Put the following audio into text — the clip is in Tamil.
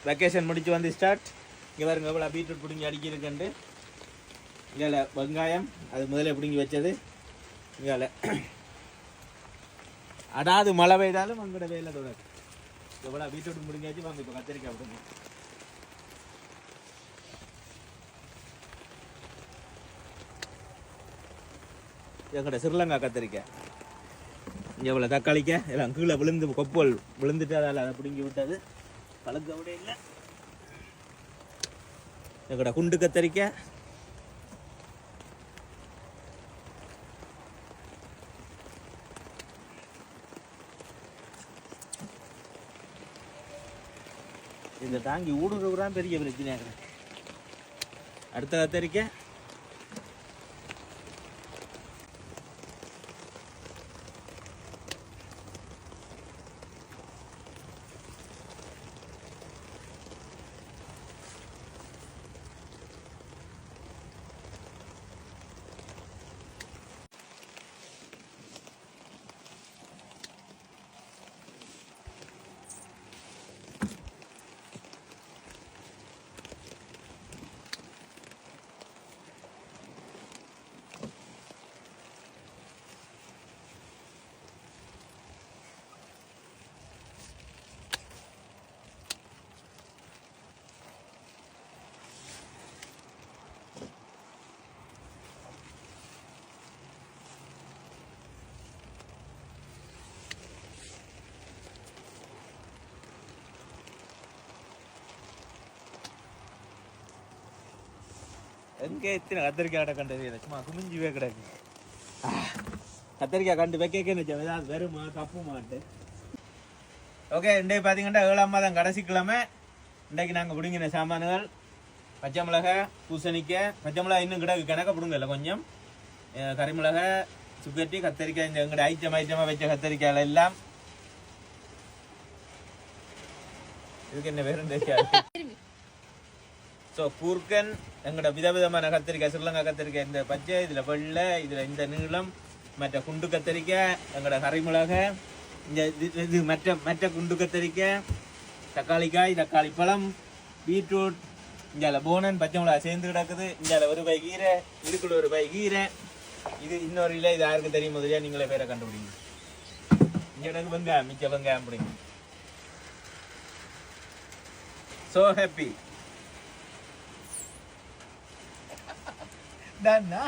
வெக்கேஷன் முடிச்சு வந்து ஸ்டார்ட். இங்கே பாருங்க எவ்வளோ பீட்ரூட் பிடிங்கி அடிக்கிருக்குண்டு. இங்கே வெங்காயம் அது முதல்ல பிடிங்கி வச்சது. இங்கே அடாது மழை பெய்தாலும் அங்கோட வேலை தொடர். எவ்வளோ பீட்ரூட் பிடிங்காச்சு வாங்க. இப்போ கத்திரிக்காய் பிடிங்க. எங்கட சிறிலங்கா கத்திரிக்காய். இங்கே எவ்வளோ தக்காளிக்காய் எல்லாம் கீழே விழுந்து கொப்பல் விழுந்துட்டு அதால் அதை பிடுங்கி விட்டது. பழுக்க விட இல்லை. எங்கட குண்டு கத்திரிக்காய். இந்த தாங்கி ஊடுருவுறான் பெரிய பிரச்சனையாக. அடுத்த கத்திரிக்காய். எங்கே எத்தனை கத்திரிக்காய் கண்டது சும்மா குமிஞ்சிவே கிடக்கு. கத்திரிக்காய் கண்டு வைக்கன்னு ஏதாவது வெறுமா தப்பு மாட்டு. ஓகே, இன்றைக்கு பார்த்தீங்கன்னா 7ஆம் மாதம் கடைசி கிழமை. இன்றைக்கு நாங்கள் பிடுங்கின சாமான்கள் பச்சை மிளகாய், பூசணிக்காய். பச்சை மிளகாய் இன்னும் கிடக்கு கணக்க பிடுங்க இல்லை கொஞ்சம். கறிமிளகாய், சுக்கட்டி, கத்திரிக்காய். இந்த எங்கட ஐட்டமாக வச்ச கத்திரிக்காய் எல்லாம். இதுக்கு என்ன வேறும் தெரியாது. ஸோ கூர்க்கன் எங்களோட விதவிதமான கத்திரிக்காய், சிறிலங்கா கத்திரிக்காய். இந்த பச்சை, இதில் வெள்ளை, இதில் இந்த நீளம், மற்ற குண்டு கத்திரிக்காய், எங்களோட கறிமிளகாய், இந்த இது மற்ற குண்டு கத்திரிக்காய், தக்காளிக்காய், தக்காளி பழம், பீட்ரூட், இங்கே போனன், பச்சை மிளகாய் சேர்ந்து கிடக்குது. இங்கே ஒரு பை கீரை, இதுக்குள்ள ஒரு பை கீரை. இது இன்னொரு இல்லை. இது யாருக்கு தெரியும் முதலியா நீங்களே பேரை கண்டுபிடிங்க. இங்கே எனக்கு வெங்காயம், மிச்ச வெங்காயம் பிடிங்க. So happy. Done, huh?